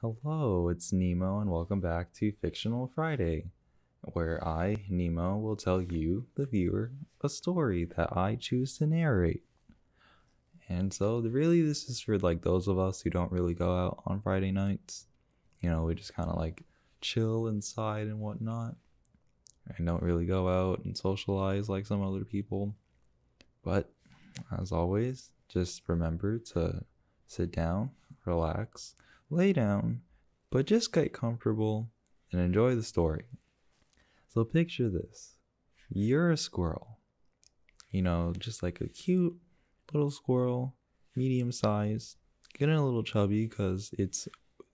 Hello, it's Nemo, and welcome back to Fictional Friday, where I, Nemo, will tell you, the viewer, a story that I choose to narrate. And so, really, this is for like those of us who don't really go out on Friday nights. We just kind of like chill inside and whatnot, and don't really go out and socialize like some other people. But as always, just remember to sit down, relax, lay down, but just get comfortable and enjoy the story. So picture this. You're a squirrel. Just like a cute little squirrel, medium size, getting a little chubby because it's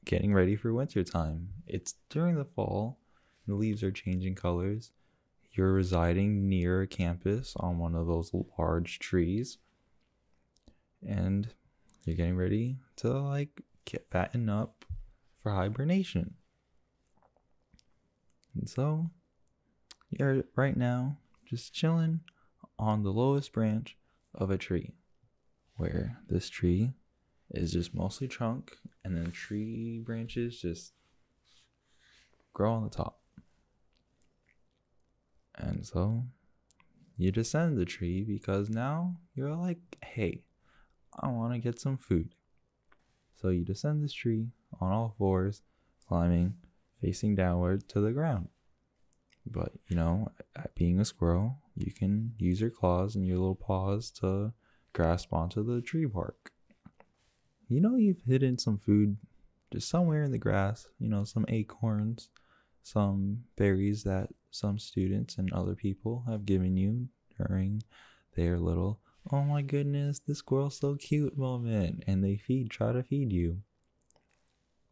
getting ready for winter time. It's during the fall, the leaves are changing colors. You're residing near a campus on one of those large trees, and you're getting ready to like get fatten up for hibernation. And so you're right now just chilling on the lowest branch of a tree, where this tree is just mostly trunk, and then tree branches just grow on the top. And so you descend the tree because now you're like, hey, I want to get some food. So you descend this tree on all fours, climbing, facing downward to the ground. But, being a squirrel, you can use your claws and your little paws to grasp onto the tree bark. You've hidden some food just somewhere in the grass, some acorns, some berries that some students and other people have given you during their little, oh my goodness, this squirrel's so cute moment, and they try to feed you.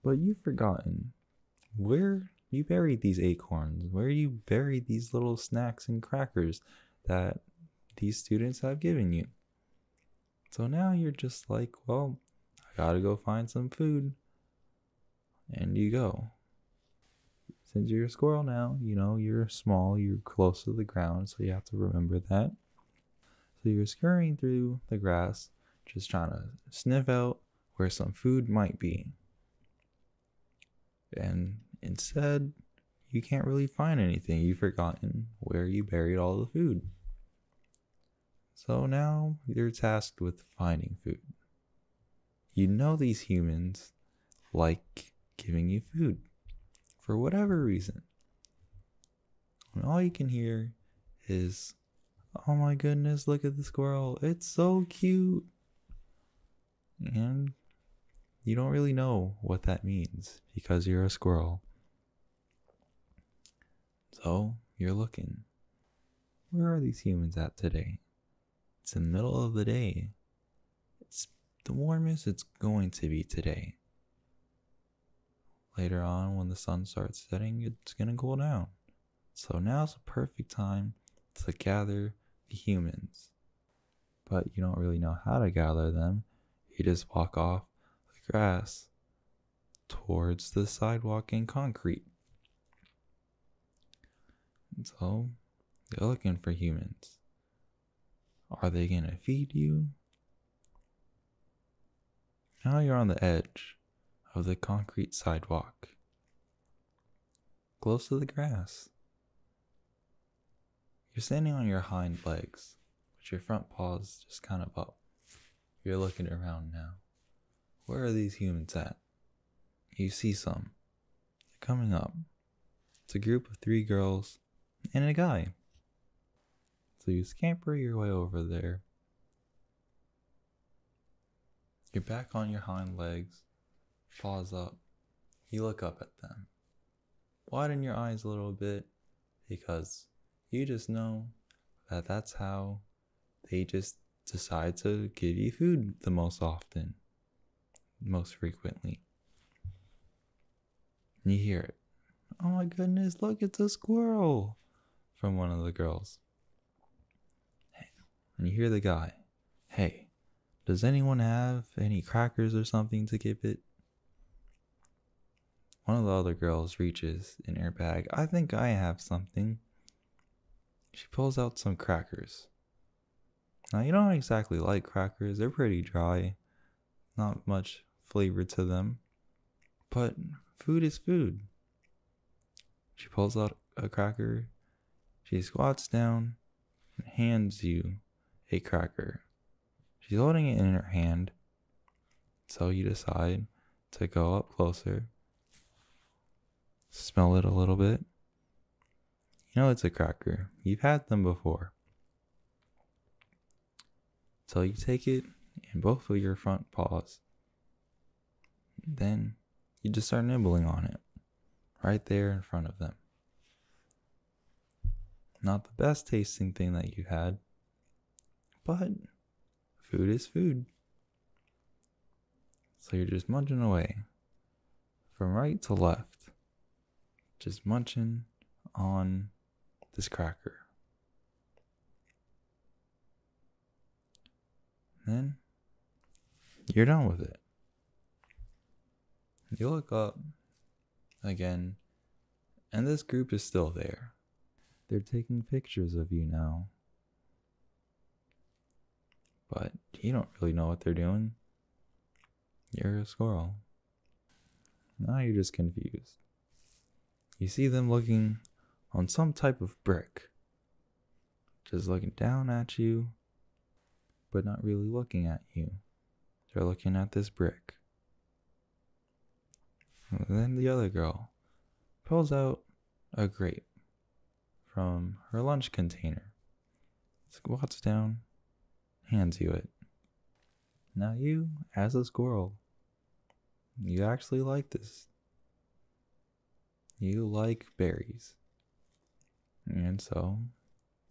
But you've forgotten where you buried these acorns, where you buried these little snacks and crackers that these students have given you. So now you're just like, well, I gotta go find some food. And you go. Since you're a squirrel now, you're small, you're close to the ground, so you have to remember that. So you're scurrying through the grass, just trying to sniff out where some food might be. And instead, you can't really find anything. You've forgotten where you buried all the food. So now you're tasked with finding food. These humans like giving you food for whatever reason. And all you can hear is, oh my goodness, look at the squirrel. It's so cute. And you don't really know what that means because you're a squirrel. So you're looking. Where are these humans at today? It's in the middle of the day. It's the warmest it's going to be today. Later on, when the sun starts setting, it's going to cool down. So now's the perfect time to gather the humans. But you don't really know how to gather them. You just walk off the grass towards the sidewalk and concrete. And so you're looking for humans. Are they going to feed you? Now you're on the edge of the concrete sidewalk, close to the grass. You're standing on your hind legs, with your front paws just kind of up. You're looking around now. Where are these humans at? You see some. They're coming up. It's a group of 3 girls and a guy. So you scamper your way over there. You're back on your hind legs, paws up. You look up at them. Widen your eyes a little bit because you just know that that's how they just decide to give you food the most often, most frequently. And you hear it. Oh my goodness, look, it's a squirrel, from one of the girls. And you hear the guy. Hey, does anyone have any crackers or something to give it? One of the other girls reaches in her bag. I think I have something. She pulls out some crackers. Now, you don't exactly like crackers. They're pretty dry. Not much flavor to them. But food is food. She pulls out a cracker. She squats down and hands you a cracker. She's holding it in her hand. So you decide to go up closer, smell it a little bit. You know it's a cracker. You've had them before. So you take it in both of your front paws. Then you just start nibbling on it, right there in front of them. Not the best tasting thing that you had, but food is food. So you're just munching away, from right to left, just munching on this cracker. Then you're done with it. You look up again, and this group is still there. They're taking pictures of you now. But you don't really know what they're doing. You're a squirrel. Now you're just confused. You see them looking on some type of brick. Just looking down at you, but not really looking at you. They're looking at this brick. And then the other girl pulls out a grape from her lunch container, squats down, hands you it. Now you, as a squirrel, you actually like this. You like berries. And so,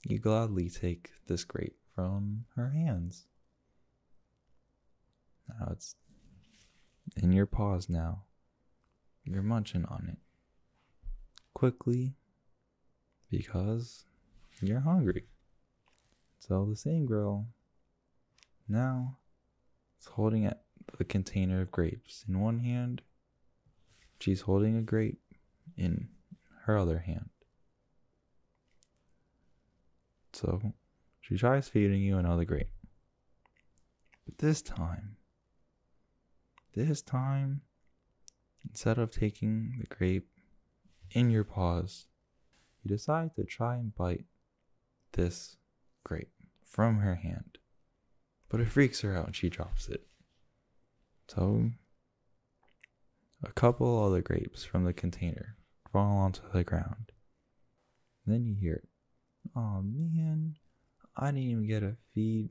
you gladly take this grape from her hands. Now it's in your paws now. You're munching on it. Quickly, because you're hungry. So the same girl now is holding the container of grapes in one hand. She's holding a grape in her other hand. So she tries feeding you another grape. But this time, instead of taking the grape in your paws, you decide to try and bite this grape from her hand. But it freaks her out and she drops it. So, a couple other grapes from the container fall onto the ground. Then you hear it. Oh man, I didn't even get to feed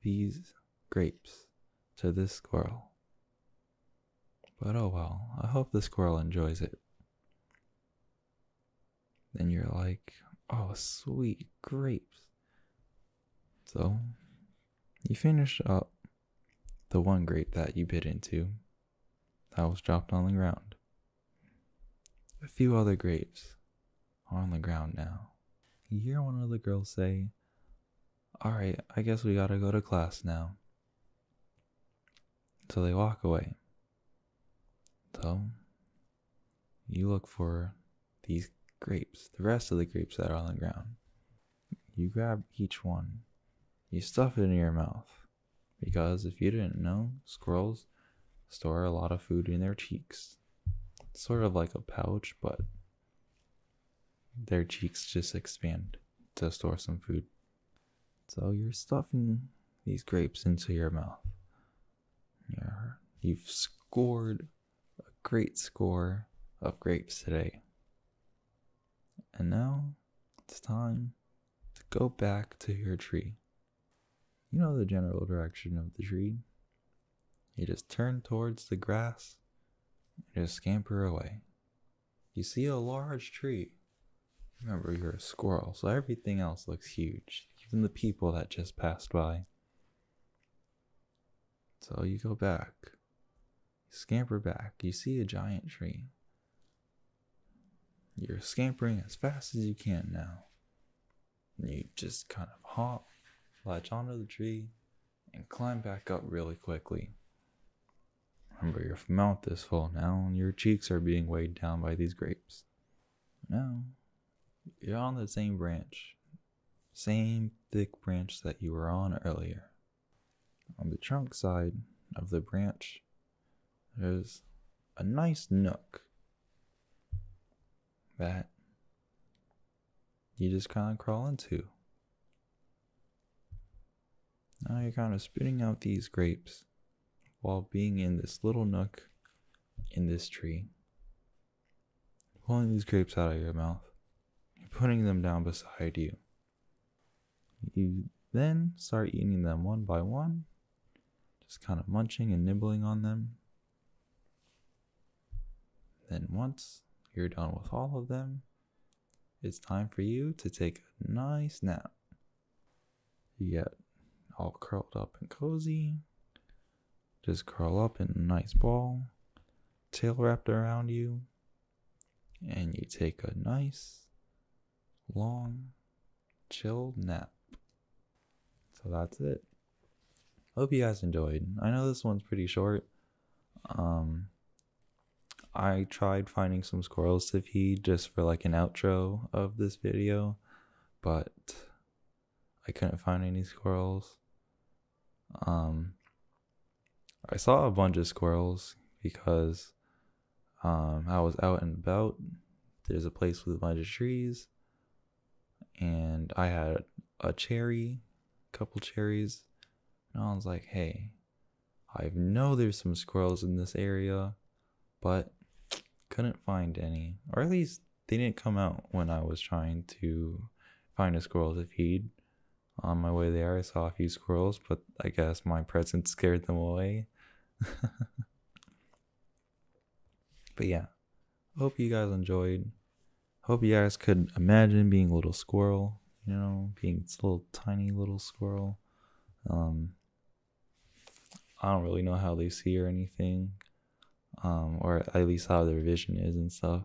these grapes to this squirrel. But oh well, I hope the squirrel enjoys it. Then you're like, oh sweet grapes. So, you finish up the one grape that you bit into that was dropped on the ground. A few other grapes are on the ground now. You hear one of the girls say, alright, I guess we gotta go to class now. So they walk away. So, you look for these grapes, the rest of the grapes that are on the ground. You grab each one. You stuff it in your mouth. Because if you didn't know, squirrels store a lot of food in their cheeks. It's sort of like a pouch, but their cheeks just expand to store some food. So you're stuffing these grapes into your mouth. You've scored a great score of grapes today. And now it's time to go back to your tree. You know the general direction of the tree. You just turn towards the grass and just scamper away. You see a large tree. Remember, you're a squirrel, so everything else looks huge, even the people that just passed by. So you go back, you scamper back, you see a giant tree. You're scampering as fast as you can now. And you just kind of hop, latch onto the tree, and climb back up really quickly. Remember, your mouth is full now, and your cheeks are being weighed down by these grapes. Now, you're on the same branch. Same thick branch that you were on earlier. On the trunk side of the branch, there's a nice nook that you just kind of crawl into. Now you're kind of spitting out these grapes while being in this little nook in this tree. Pulling these grapes out of your mouth, putting them down beside you. You then start eating them one by one, just kind of munching and nibbling on them. Then once you're done with all of them, it's time for you to take a nice nap. You get all curled up and cozy. Just curl up in a nice ball, tail wrapped around you, and you take a nice, long, chilled nap. So that's it. Hope you guys enjoyed. I know this one's pretty short. I tried finding some squirrels to feed just for like an outro of this video, but I couldn't find any squirrels. I saw a bunch of squirrels because I was out and about. There's a place with a bunch of trees, and I had a couple cherries, and I was like, hey, I know there's some squirrels in this area, but couldn't find any, or at least they didn't come out when I was trying to find a squirrel to feed. On my way there, I saw a few squirrels, but I guess my presence scared them away. But yeah, hope you guys enjoyed. Hope you guys could imagine being a little squirrel, being this little tiny little squirrel. I don't really know how they see or anything, or at least how their vision is and stuff.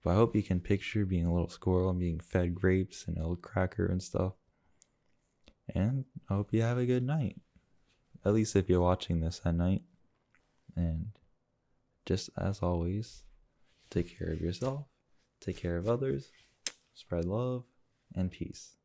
But I hope you can picture being a little squirrel and being fed grapes and a little cracker and stuff. And I hope you have a good night, at least if you're watching this at night. And just as always, take care of yourself, take care of others, spread love, and peace.